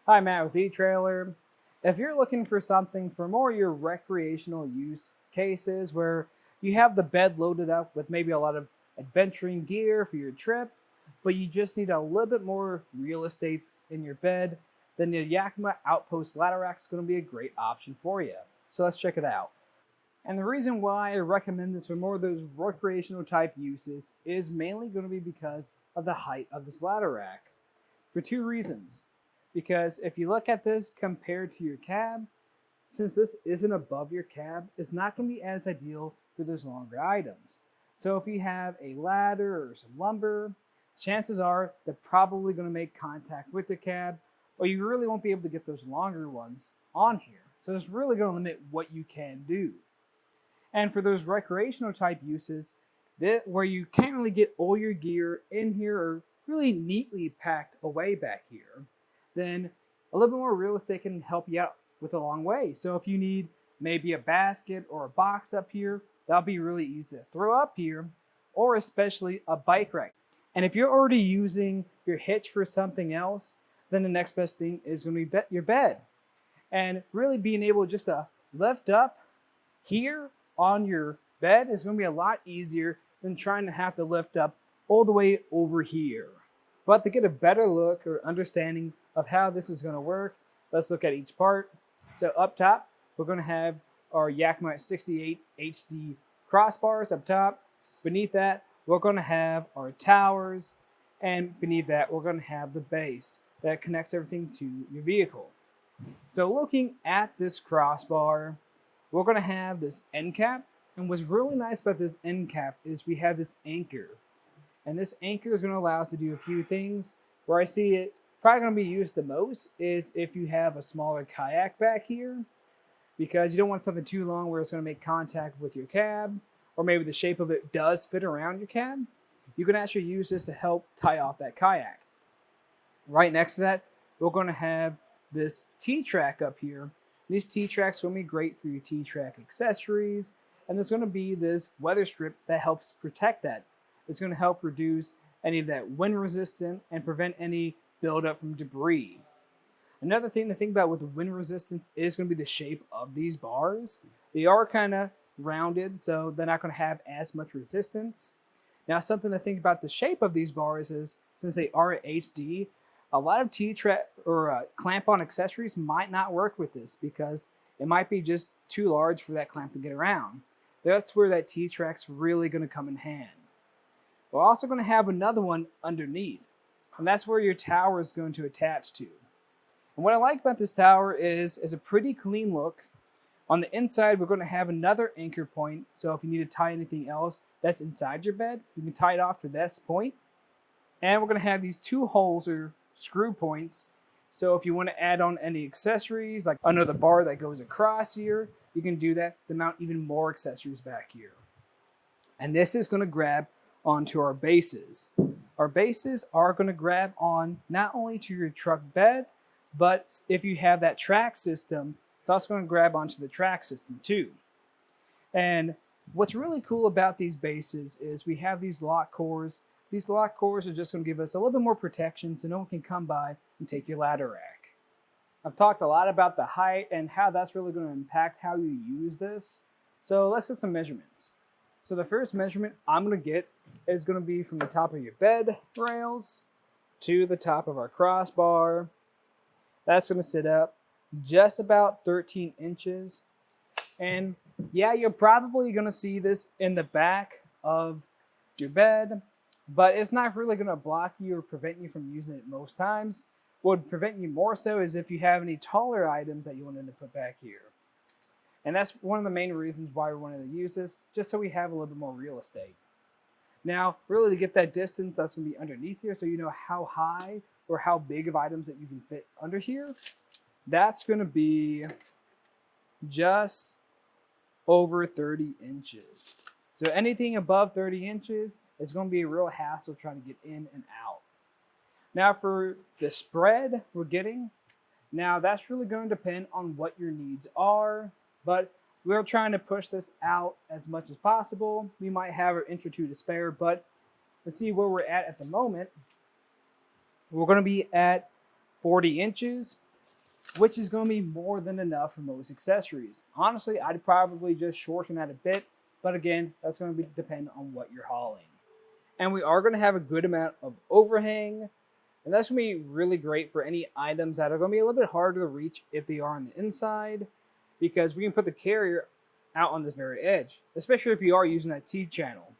Hi, Matt with Etrailer. If you're looking for something for more your recreational use cases where you have the bed loaded up with maybe a lot of adventuring gear for your trip, but you just need a little bit more real estate in your bed, then the Yakima OutPost Ladder Rack is going to be a great option for you. So let's check it out. And the reason why I recommend this for more of those recreational type uses is mainly going to be because of the height of this ladder rack. For two reasons. Because if you look at this compared to your cab, since this isn't above your cab, it's not going to be as ideal for those longer items. So if you have a ladder or some lumber, chances are they're probably going to make contact with the cab, or you really won't be able to get those longer ones on here. So it's really going to limit what you can do. And for those recreational type uses, where you can't really get all your gear in here or really neatly packed away back here, then a little bit more real estate can help you out with a long way. So if you need maybe a basket or a box up here, that'll be really easy to throw up here, or especially a bike rack. And if you're already using your hitch for something else, then the next best thing is going to be your bed. And really being able just to lift up here on your bed is going to be a lot easier than trying to have to lift up all the way over here. But to get a better look or understanding of how this is going to work, let's look at each part. So up top, we're going to have our Yakima 68 HD crossbars up top. Beneath that, we're going to have our towers. And beneath that, we're going to have the base that connects everything to your vehicle. So looking at this crossbar, we're going to have this end cap. And what's really nice about this end cap is we have this anchor. And this anchor is going to allow us to do a few things. Where I see it probably going to be used the most is if you have a smaller kayak back here, because you don't want something too long where it's going to make contact with your cab, or maybe the shape of it does fit around your cab. You can actually use this to help tie off that kayak. Right next to that, we're going to have this T-track up here. These T-tracks are going to be great for your T-track accessories, and there's going to be this weather strip that helps protect that. It's going to help reduce any of that wind resistance and prevent any buildup from debris. Another thing to think about with the wind resistance is going to be the shape of these bars. They are kind of rounded, so they're not going to have as much resistance. Now, something to think about the shape of these bars is, since they are HD, a lot of T-track or clamp-on accessories might not work with this because it might be just too large for that clamp to get around. That's where that T-track's really going to come in hand. We're also going to have another one underneath, and that's where your tower is going to attach to. And what I like about this tower is a pretty clean look. On the inside, we're going to have another anchor point, so if you need to tie anything else that's inside your bed, you can tie it off to this point. And we're going to have these two holes or screw points, so if you want to add on any accessories, like another bar that goes across here, you can do that to mount even more accessories back here. And this is going to grab onto our bases. Our bases are going to grab on not only to your truck bed, but if you have that track system, it's also going to grab onto the track system too. And what's really cool about these bases is we have these lock cores. These lock cores are just going to give us a little bit more protection so no one can come by and take your ladder rack. I've talked a lot about the height and how that's really going to impact how you use this. So let's get some measurements. So the first measurement I'm going to get is going to be from the top of your bed rails to the top of our crossbar. That's going to sit up just about 13 inches. And yeah, you're probably going to see this in the back of your bed, but it's not really going to block you or prevent you from using it most times. What would prevent you more so is if you have any taller items that you wanted to put back here. And that's one of the main reasons why we wanted to use this, just so we have a little bit more real estate. Now, really to get that distance, that's going to be underneath here, so you know how high or how big of items that you can fit under here. That's going to be just over 30 inches. So anything above 30 inches is going to be a real hassle trying to get in and out. Now for the spread we're getting, now that's really going to depend on what your needs are, but we're trying to push this out as much as possible. We might have an inch or two to spare, but let's see where we're at the moment. We're going to be at 40 inches. which is going to be more than enough for most accessories. Honestly, I'd probably just shorten that a bit, but again, that's going to depend on what you're hauling. And we are going to have a good amount of overhang, and that's going to be really great for any items that are going to be a little bit harder to reach if they are on the inside, because we can put the carrier out on this very edge, especially if you are using that T-channel.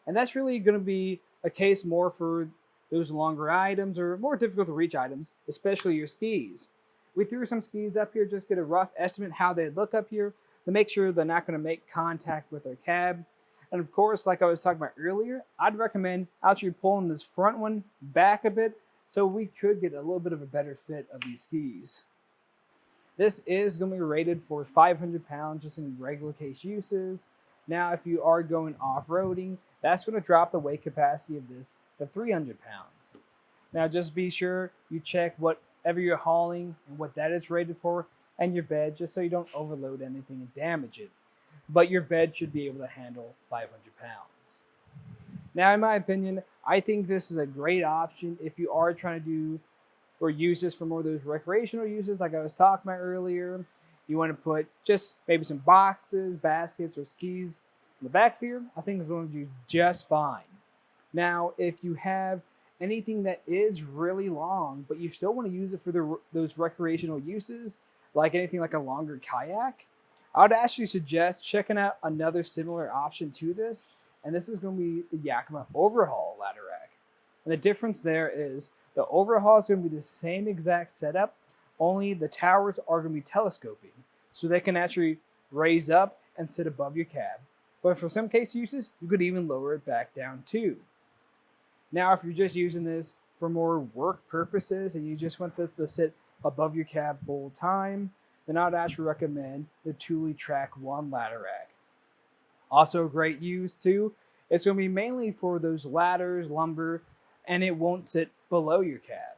And that's really going to be a case more for those longer items or more difficult to reach items, especially your skis. We threw some skis up here just to get a rough estimate how they look up here to make sure they're not going to make contact with our cab. And of course, like I was talking about earlier, I'd recommend actually pulling this front one back a bit so we could get a little bit of a better fit of these skis. This is going to be rated for 500 pounds just in regular case uses. Now, if you are going off-roading, that's going to drop the weight capacity of this to 300 pounds. Now, just be sure you check whatever you're hauling and what that is rated for and your bed, just so you don't overload anything and damage it. But your bed should be able to handle 500 pounds. Now, in my opinion, I think this is a great option if you are trying to do or use this for more of those recreational uses like I was talking about earlier. You want to put just maybe some boxes, baskets, or skis in the back here. I think it's going to do just fine. Now, if you have anything that is really long, but you still want to use it for those recreational uses, like anything like a longer kayak, I would actually suggest checking out another similar option to this, and this is going to be the Yakima Overhaul Ladder Rack. And the difference there is the Overhaul is going to be the same exact setup, only the towers are going to be telescoping, so they can actually raise up and sit above your cab. But for some case uses, you could even lower it back down too. Now, if you're just using this for more work purposes and you just want this to sit above your cab full time, then I'd actually recommend the Thule Track 1 ladder rack. Also great use too. It's going to be mainly for those ladders, lumber, and it won't sit below your cab.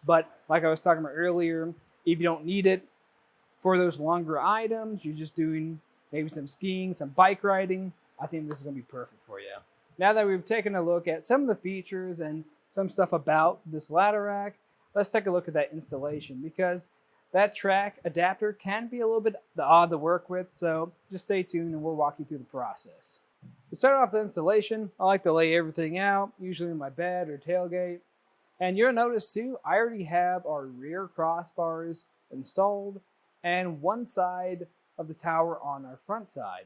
But like I was talking about earlier, if you don't need it for those longer items, you're just doing maybe some skiing, some bike riding, I think this is going to be perfect for you. Now that we've taken a look at some of the features and some stuff about this ladder rack, let's take a look at that installation, because that track adapter can be a little bit odd to work with, so just stay tuned and we'll walk you through the process. To start off the installation, I like to lay everything out, usually in my bed or tailgate. And you'll notice too, I already have our rear crossbars installed and one side of the tower on our front side.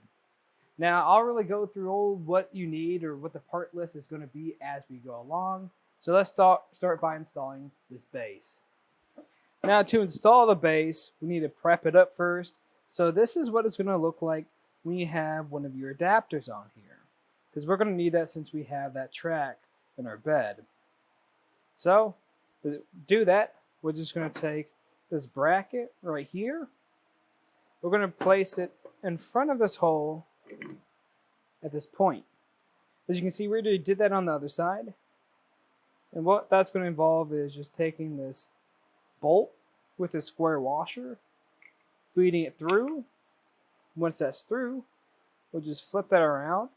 Now, I'll really go through what you need or what the part list is going to be as we go along. So let's start by installing this base. Now, to install the base, we need to prep it up first. So this is what it's going to look like when you have one of your adapters on here, because we're going to need that since we have that track in our bed. So to do that, we're just going to take this bracket right here. We're going to place it in front of this hole at this point. As you can see, we already did that on the other side. And what that's going to involve is just taking this bolt with a square washer, feeding it through. Once that's through, we'll just flip that around.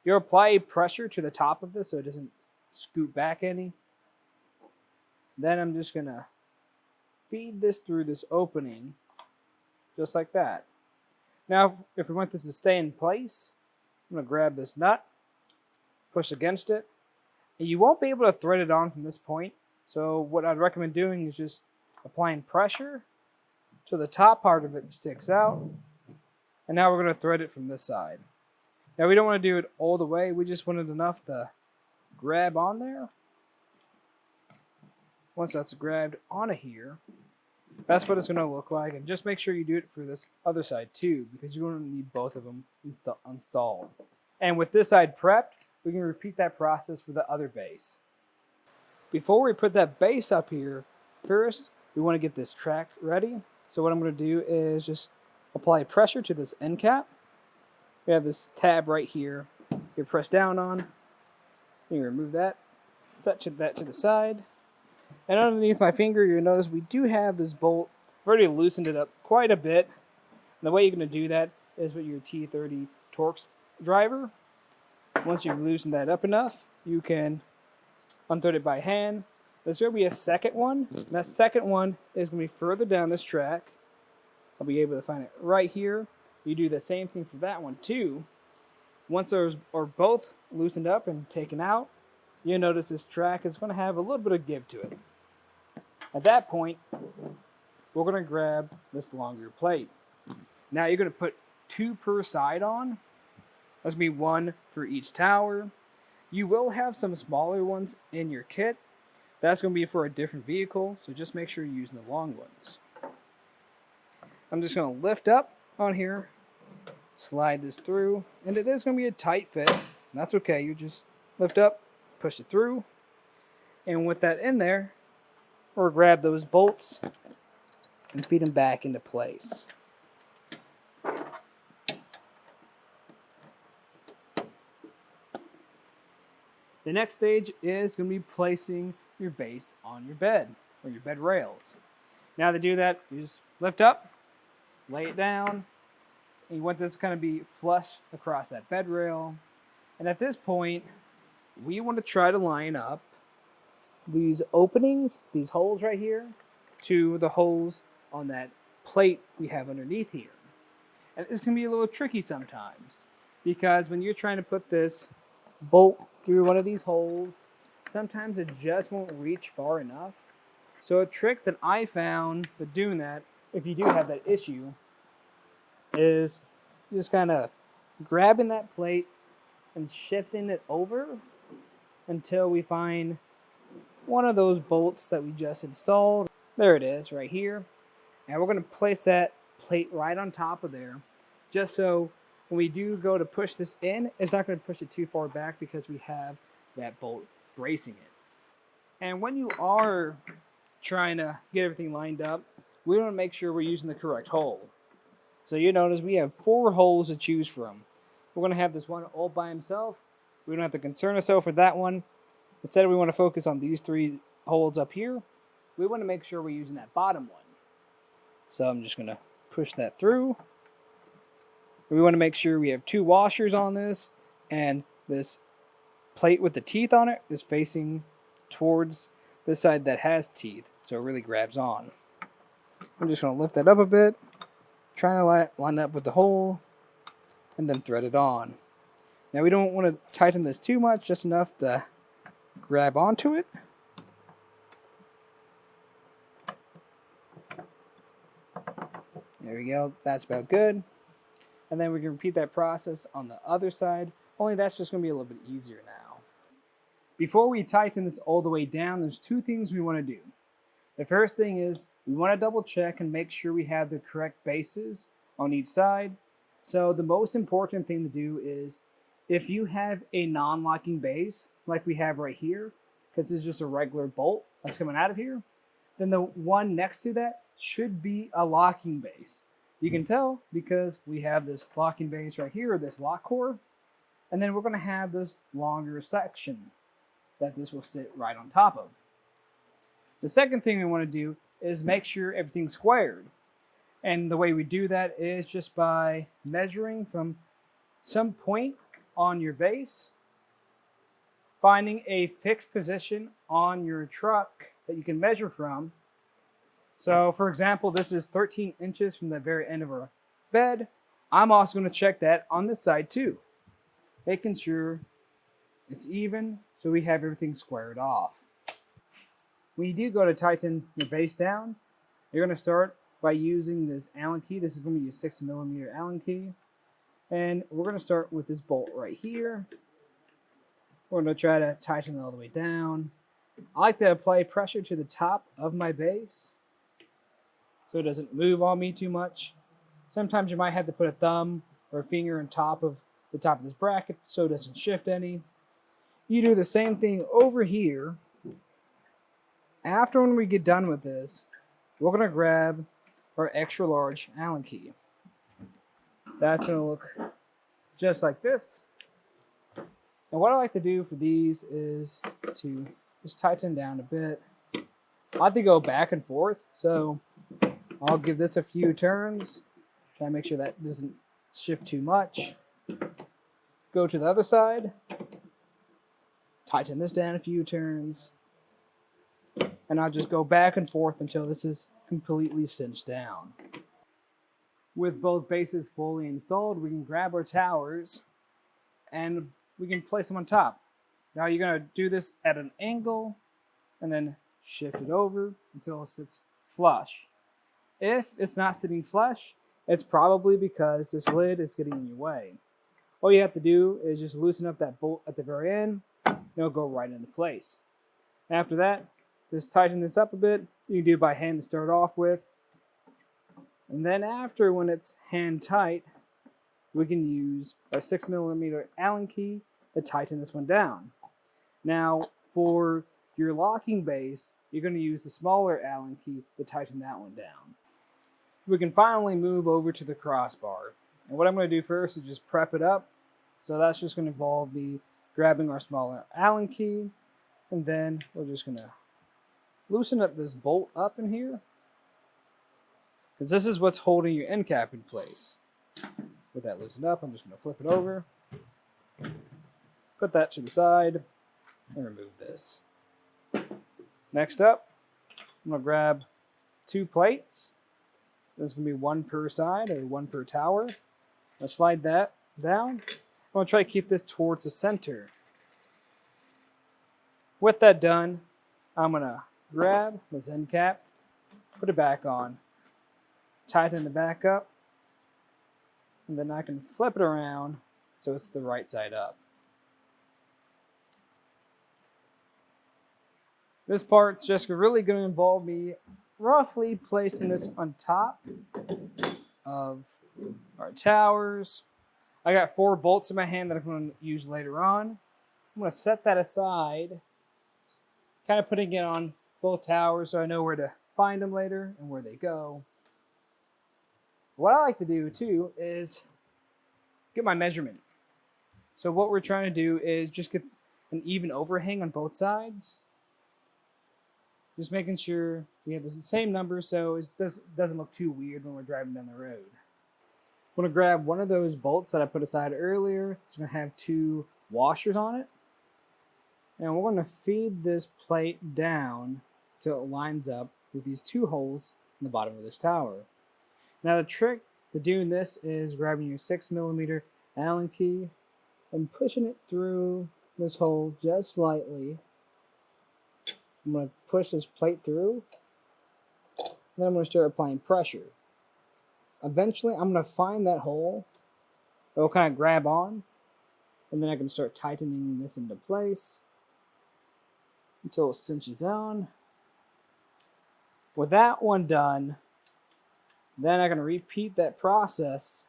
You'll apply pressure to the top of this so it doesn't scoot back any. Then I'm just going to feed this through this opening, just like that. Now, if we want this to stay in place, I'm going to grab this nut, push against it, and you won't be able to thread it on from this point. So what I'd recommend doing is just applying pressure till the top part of it sticks out. And now we're going to thread it from this side. Now we don't want to do it all the way. We just wanted enough to grab on there. Once that's grabbed onto here, that's what it's going to look like. And just make sure you do it for this other side too, because you're going to need both of them installed. And with this side prepped, we can repeat that process for the other base. Before we put that base up here, first we want to get this track ready. So what I'm going to do is just apply pressure to this end cap. We have this tab right here. You press down on. You remove that. Set that to the side. And underneath my finger, you'll notice we do have this bolt. I've already loosened it up quite a bit. And the way you're going to do that is with your T30 Torx driver. Once you've loosened that up enough, you can unthread it by hand. there's going to be a second one. And that second one is going to be further down this track. I'll be able to find it right here. You do the same thing for that one too. Once those are both loosened up and taken out, you'll notice this track is going to have a little bit of give to it. At that point, we're going to grab this longer plate. Now you're going to put 2 per side on. That's going to be 1 for each tower. You will have some smaller ones in your kit. That's going to be for a different vehicle, so just make sure you're using the long ones. I'm just going to lift up on here, slide this through, and it is going to be a tight fit. That's okay. You just lift up, push it through, and with that in there, we'll grab those bolts and feed them back into place. The next stage is going to be placing your base on your bed or your bed rails. Now to do that, you just lift up, lay it down, and you want this to kind of be flush across that bed rail. And at this point, we want to try to line up these openings, these holes right here, to the holes on that plate we have underneath here. And it's going to be a little tricky sometimes, because when you're trying to put this bolt through one of these holes, sometimes it just won't reach far enough. So a trick that I found with doing that, if you do have that issue, is just kind of grabbing that plate and shifting it over until we find one of those bolts that we just installed. There it is right here. And we're going to place that plate right on top of there, just so when we do go to push this in, it's not going to push it too far back because we have that bolt bracing it. And when you are trying to get everything lined up, we want to make sure we're using the correct hole. So you notice we have 4 holes to choose from. We're going to have this one all by himself. We don't have to concern ourselves with that one. Instead, we want to focus on these 3 holes up here. We want to make sure we're using that bottom one. So I'm just going to push that through. We want to make sure we have 2 washers on this, and this plate with the teeth on it is facing towards the side that has teeth, so it really grabs on. I'm just going to lift that up a bit, trying to line up with the hole, and then thread it on. Now we don't want to tighten this too much, just enough to grab onto it. There we go, that's about good. And then we can repeat that process on the other side, only that's just going to be a little bit easier now. Before we tighten this all the way down, there's 2 things we want to do. The first thing is we want to double check and make sure we have the correct bases on each side. So the most important thing to do is, if you have a non-locking base, like we have right here, because this is just a regular bolt that's coming out of here, then the one next to that should be a locking base. You can tell because we have this locking base right here, this lock core, and then we're going to have this longer section that this will sit right on top of. The second thing we want to do is make sure everything's squared. And the way we do that is just by measuring from some point on your base, finding a fixed position on your truck that you can measure from. So for example, this is 13 inches from the very end of our bed. I'm also going to check that on this side too, making sure it's even so we have everything squared off. When you do go to tighten your base down, you're going to start by using this Allen key. This is going to be a 6mm Allen key. And we're going to start with this bolt right here. We're going to try to tighten it all the way down. I like to apply pressure to the top of my base so it doesn't move on me too much. Sometimes you might have to put a thumb or a finger on top of this bracket so it doesn't shift any. You do the same thing over here. After when we get done with this, we're going to grab our extra large Allen key. That's going to look just like this. And what I like to do for these is to just tighten down a bit. I like to go back and forth, so I'll give this a few turns. Try to make sure that doesn't shift too much. Go to the other side. Tighten this down a few turns. and I'll just go back and forth until this is completely cinched down. With both bases fully installed, we can grab our towers and we can place them on top. Now you're going to do this at an angle and then shift it over until it sits flush. If it's not sitting flush, it's probably because this lid is getting in your way. All you have to do is just loosen up that bolt at the very end, and it'll go right into place. After that, just tighten this up a bit. You can do it by hand to start off with. And then after, when it's hand tight, we can use a 6mm Allen key to tighten this one down. Now, for your locking base, you're going to use the smaller Allen key to tighten that one down. We can finally move over to the crossbar. And what I'm going to do first is just prep it up. So that's just going to involve me grabbing our smaller Allen key, and then we're just going to loosen up this bolt up in here, because this is what's holding your end cap in place. With that loosened up, I'm just going to flip it over, put that to the side, and remove this. Next up, I'm going to grab 2 plates. There's going to be 1 per side, or 1 per tower. I'll slide that down. I'm going to try to keep this towards the center. With that done, I'm going to grab this end cap, put it back on, tighten the back up, and then I can flip it around so it's the right side up. This part's just really going to involve me roughly placing this on top of our towers. I got 4 bolts in my hand that I'm going to use later on. I'm going to set that aside, kind of putting it on both towers so I know where to find them later and where they go. What I like to do too is get my measurement. So what we're trying to do is just get an even overhang on both sides. Just making sure we have the same number so it doesn't look too weird when we're driving down the road. I'm going to grab one of those bolts that I put aside earlier. It's going to have 2 washers on it. And we're going to feed this plate down till it lines up with these 2 holes in the bottom of this tower. Now the trick to doing this is grabbing your 6mm Allen key and pushing it through this hole just slightly. I'm going to push this plate through, and then I'm going to start applying pressure. Eventually, I'm going to find that hole that will kind of grab on, and then I can start tightening this into place until it cinches on. With that one done, then I'm going to repeat that process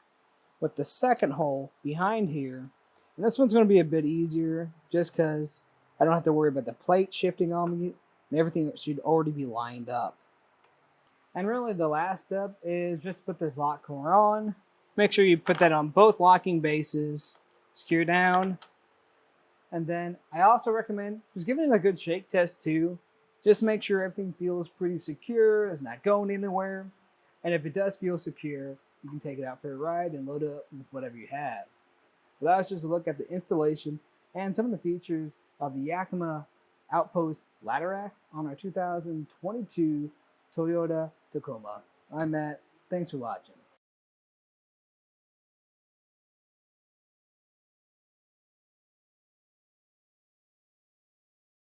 with the second hole behind here. And this one's going to be a bit easier just because I don't have to worry about the plate shifting on me, and everything should already be lined up. And really the last step is just put this lock core on. Make sure you put that on both locking bases, secure down. And then I also recommend just giving it a good shake test too. Just make sure everything feels pretty secure, it's not going anywhere. And if it does feel secure, you can take it out for a ride and load it up with whatever you have. But that was just a look at the installation and some of the features of the Yakima OutPost ladder rack on our 2022 Toyota Tacoma. I'm Matt. Thanks for watching.